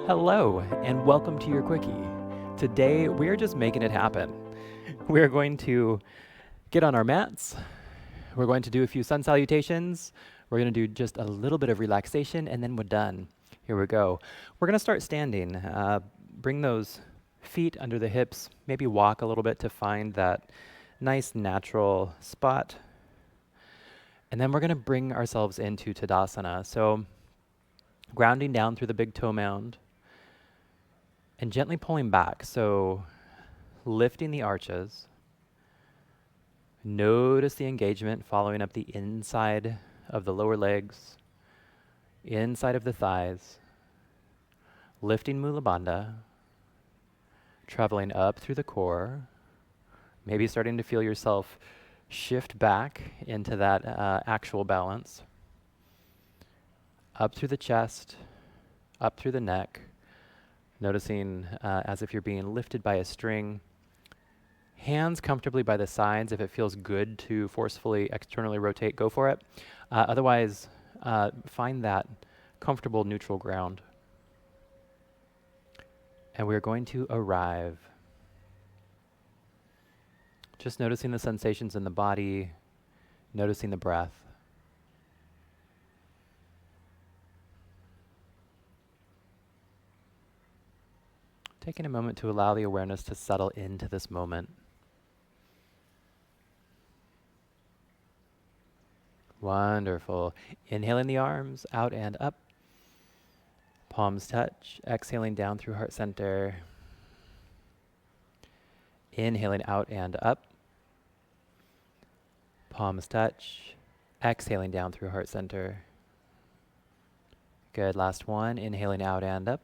Hello, and welcome to your Quickie. Today, we're just making it happen. We're going to get on our mats. We're going to do a few sun salutations. We're going to do just a little bit of relaxation, and then we're done. Here we go. We're going to start standing. Bring those feet under the hips. Maybe walk a little bit to find that nice natural spot. And then we're going to bring ourselves into Tadasana. So, grounding down through the big toe mound. And gently pulling back, so lifting the arches. Notice the engagement following up the inside of the lower legs, inside of the thighs. Lifting Mula Bandha, traveling up through the core. Maybe starting to feel yourself shift back into that actual balance. Up through the chest, up through the neck. Noticing as if you're being lifted by a string. Hands comfortably by the sides. If it feels good to forcefully externally rotate, go for it. Otherwise, find that comfortable neutral ground. And we're going to arrive. Just noticing the sensations in the body, noticing the breath. Taking a moment to allow the awareness to settle into this moment. Wonderful. Inhaling the arms out and up. Palms touch. Exhaling down through heart center. Inhaling out and up. Palms touch. Exhaling down through heart center. Good. Last one. Inhaling out and up.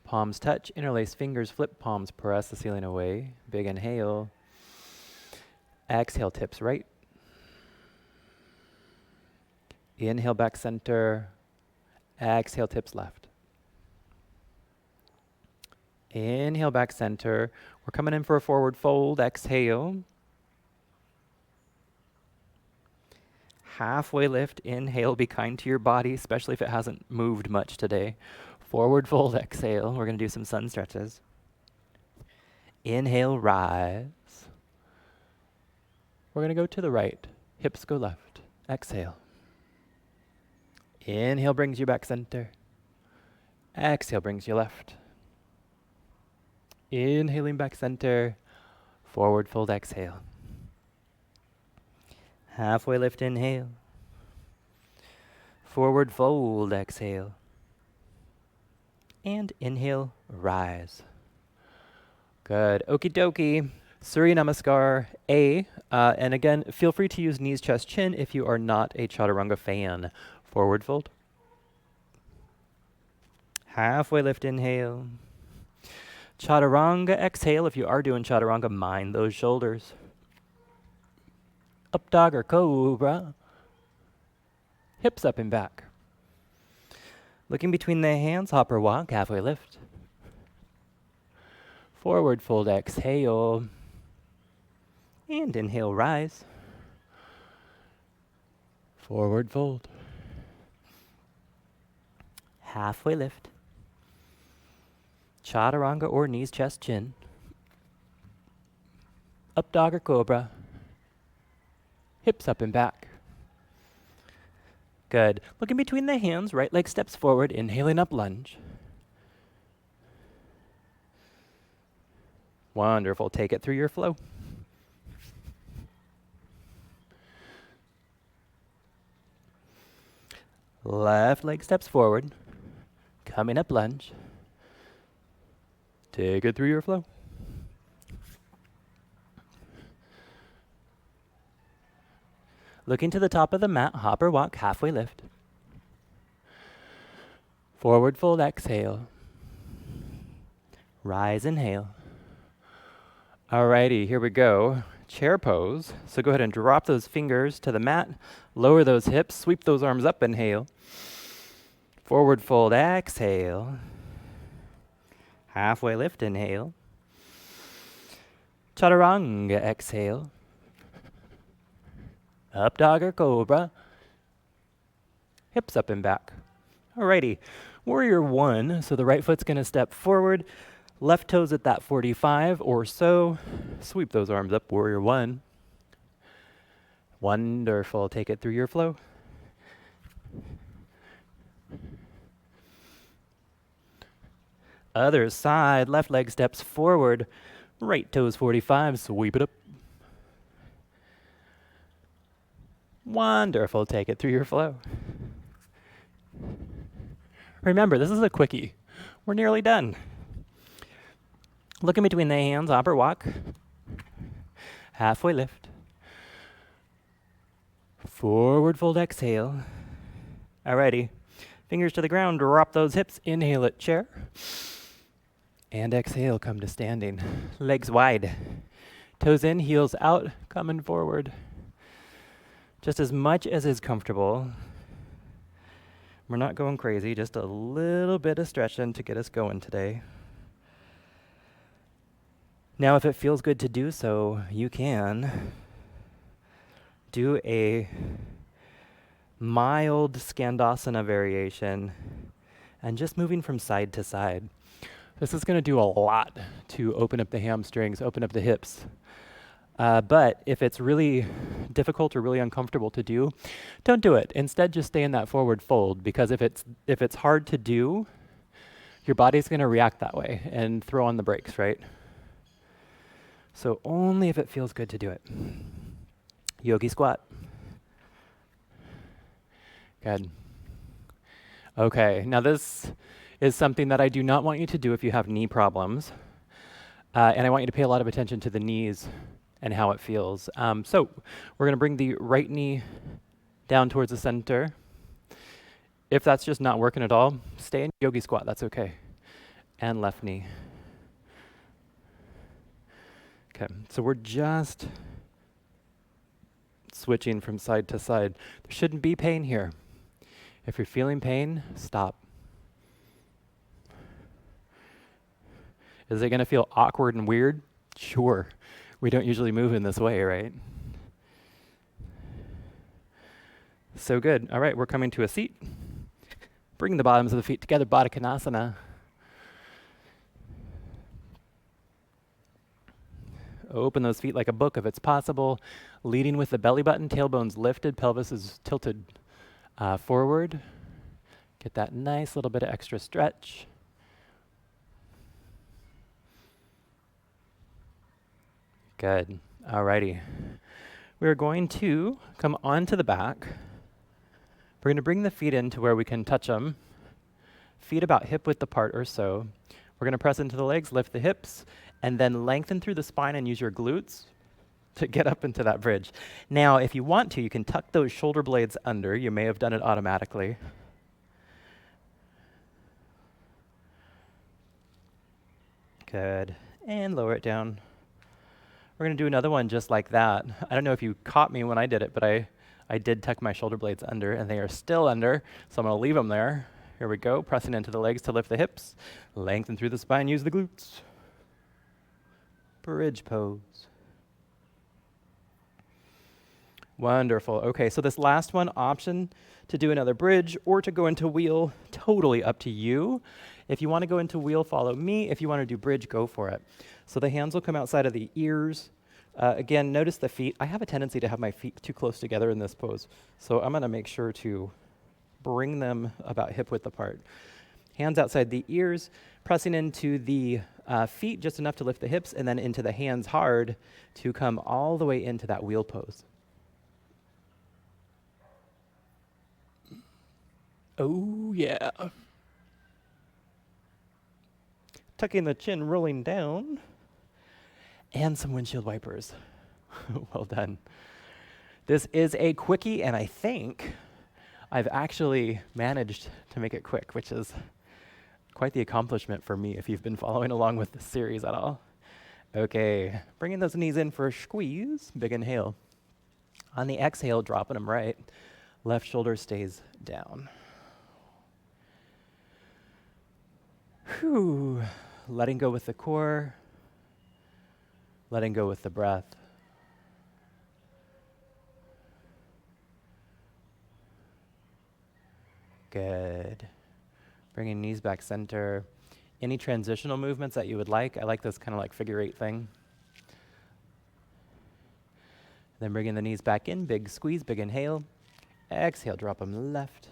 Palms touch, interlace fingers, flip palms, press the ceiling away. Big inhale. Exhale, tips right. Inhale, back center. Exhale, tips left. Inhale, back center. We're coming in for a forward fold. Exhale. Halfway lift. Inhale, be kind to your body, especially if it hasn't moved much today. Forward fold, exhale. We're going to do some sun stretches. Inhale, rise. We're going to go to the right. Hips go left. Exhale. Inhale brings you back center. Exhale brings you left. Inhaling back center. Forward fold, exhale. Halfway lift, inhale. Forward fold, exhale. And inhale, rise. Good. Okie dokie. Surya Namaskar A. And again, feel free to use knees, chest, chin if you are not a Chaturanga fan. Forward fold. Halfway lift, inhale. Chaturanga, exhale. If you are doing Chaturanga, mind those shoulders. Up dog or cobra. Hips up and back. Looking between the hands, hop or walk, halfway lift. Forward fold, exhale. And inhale, rise. Forward fold. Halfway lift. Chaturanga or knees, chest, chin. Up dog or cobra. Hips up and back. Good. Looking between the hands, right leg steps forward, inhaling up lunge. Wonderful. Take it through your flow. Left leg steps forward, coming up lunge. Take it through your flow. Looking to the top of the mat, hop or walk, halfway lift. Forward fold, exhale. Rise, inhale. Alrighty, here we go. Chair pose. So go ahead and drop those fingers to the mat. Lower those hips, sweep those arms up, inhale. Forward fold, exhale. Halfway lift, inhale. Chaturanga, exhale. Up dog or cobra. Hips up and back. Alrighty, warrior one. So the right foot's gonna step forward, left toes at that 45 or so. Sweep those arms up, warrior one. Wonderful, take it through your flow. Other side, left leg steps forward, right toes 45, sweep it up. Wonderful, take it through your flow. Remember, this is a quickie. We're nearly done. Look in between the hands, upper walk. Halfway lift. Forward fold, exhale. Alrighty, fingers to the ground, drop those hips, inhale it, chair. And exhale, come to standing. Legs wide. Toes in, heels out, coming forward. Just as much as is comfortable. We're not going crazy, just a little bit of stretching to get us going today. Now, if it feels good to do so, you can do a mild Skandasana variation and just moving from side to side. This is going to do a lot to open up the hamstrings, open up the hips. But if it's really difficult or really uncomfortable to do, don't do it. Instead, just stay in that forward fold, because if it's hard to do, your body's going to react that way and throw on the brakes, right? So only if it feels good to do it. Yogi squat. Good. Okay, now this is something that I do not want you to do if you have knee problems. And I want you to pay a lot of attention to the knees and how it feels. So we're gonna bring the right knee down towards the center. If that's just not working at all, stay in yogi squat, that's okay. And left knee. Okay, so we're just switching from side to side. There shouldn't be pain here. If you're feeling pain, stop. Is it gonna feel awkward and weird? Sure. We don't usually move in this way, right? So good. All right, we're coming to a seat. Bring the bottoms of the feet together, Baddha Konasana. Open those feet like a book if it's possible. Leading with the belly button, tailbone's lifted, pelvis is tilted forward. Get that nice little bit of extra stretch. Good. Alrighty. We're going to come onto the back. We're going to bring the feet in to where we can touch them. Feet about hip width apart or so. We're going to press into the legs, lift the hips, and then lengthen through the spine and use your glutes to get up into that bridge. Now, if you want to, you can tuck those shoulder blades under. You may have done it automatically. Good. And lower it down. We're going to do another one just like that. I don't know if you caught me when I did it, but I did tuck my shoulder blades under, and they are still under, so I'm going to leave them there. Here we go, pressing into the legs to lift the hips. Lengthen through the spine, use the glutes. Bridge pose. Wonderful. Okay, so this last one, option to do another bridge or to go into wheel, totally up to you. If you want to go into wheel, follow me. If you want to do bridge, go for it. So the hands will come outside of the ears. Again, notice the feet. I have a tendency to have my feet too close together in this pose, so I'm going to make sure to bring them about hip width apart. Hands outside the ears, pressing into the feet just enough to lift the hips, and then into the hands hard to come all the way into that wheel pose. Oh, yeah. Tucking the chin, rolling down, and some windshield wipers. Well done. This is a quickie, and I think I've actually managed to make it quick, which is quite the accomplishment for me if you've been following along with this series at all. Okay, bringing those knees in for a squeeze, big inhale. On the exhale, dropping them right. Left shoulder stays down. Whew. Letting go with the core. Letting go with the breath. Good. Bringing knees back center. Any transitional movements that you would like. I like this kind of like figure 8 thing. Then bringing the knees back in, big squeeze, big inhale. Exhale, drop them left.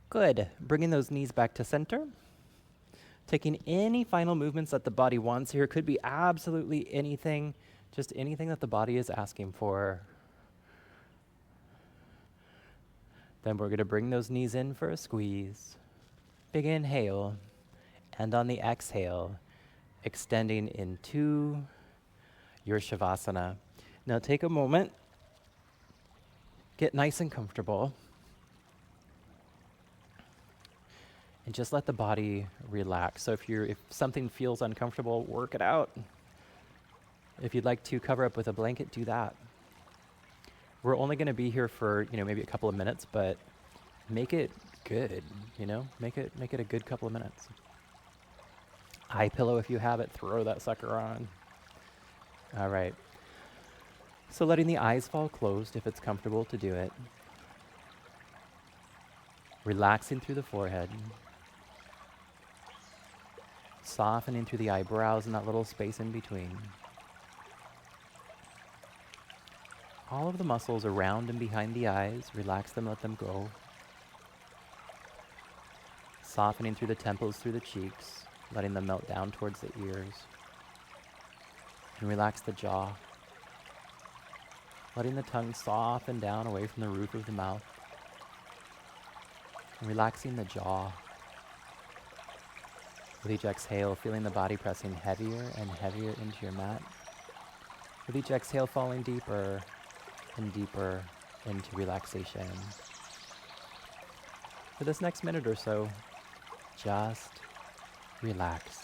Good. Bringing those knees back to center. Taking any final movements that the body wants here. Could be absolutely anything, just anything that the body is asking for. Then we're going to bring those knees in for a squeeze. Big inhale. And on the exhale, extending into your Shavasana. Now take a moment. Get nice and comfortable. And just let the body relax. So if something feels uncomfortable, work it out. If you'd like to cover up with a blanket, do that. We're only going to be here for, maybe a couple of minutes, but make it good, Make it a good couple of minutes. Eye pillow if you have it, throw that sucker on. All right. So letting the eyes fall closed if it's comfortable to do it. Relaxing through the forehead. Softening through the eyebrows and that little space in between. All of the muscles around and behind the eyes, relax them, let them go. Softening through the temples, through the cheeks, letting them melt down towards the ears. And relax the jaw. Letting the tongue soften down away from the roof of the mouth. And relaxing the jaw. With each exhale, feeling the body pressing heavier and heavier into your mat. With each exhale, falling deeper and deeper into relaxation. For this next minute or so, just relax.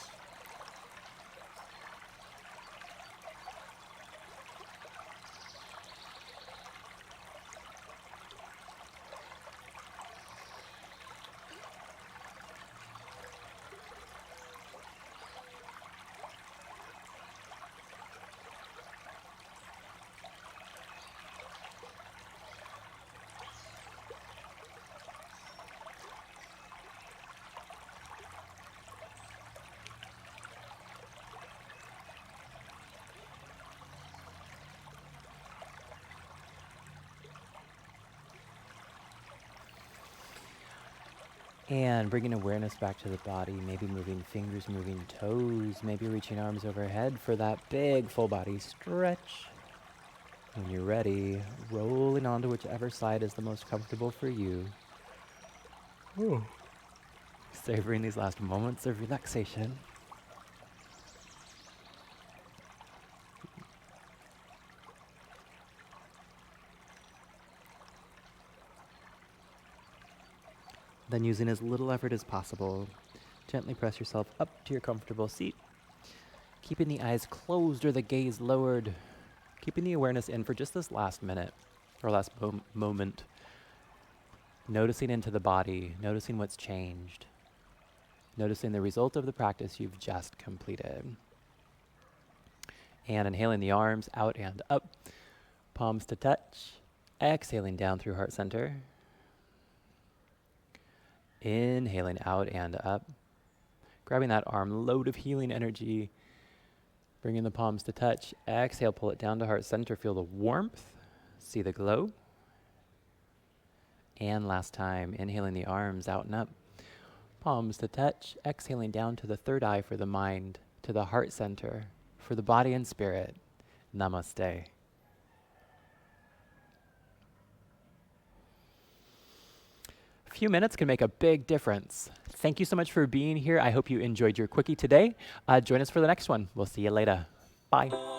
And bringing awareness back to the body, maybe moving fingers, moving toes, maybe reaching arms overhead for that big full body stretch. When you're ready, rolling onto whichever side is the most comfortable for you. Ooh. Savoring these last moments of relaxation. Then using as little effort as possible, gently press yourself up to your comfortable seat, keeping the eyes closed or the gaze lowered, keeping the awareness in for just this last minute or last moment, noticing into the body, noticing what's changed, noticing the result of the practice you've just completed. And inhaling the arms out and up, palms to touch, exhaling down through heart center. Inhaling out and up, grabbing that arm load of healing energy, bringing the palms to touch. Exhale, pull it down to heart center, feel the warmth, see the glow. And last time, inhaling the arms out and up, palms to touch, exhaling down to the third eye for the mind, to the heart center, for the body and spirit. Namaste. A few minutes can make a big difference. Thank you so much for being here. I hope you enjoyed your quickie today. Join us for the next one. We'll see you later. Bye.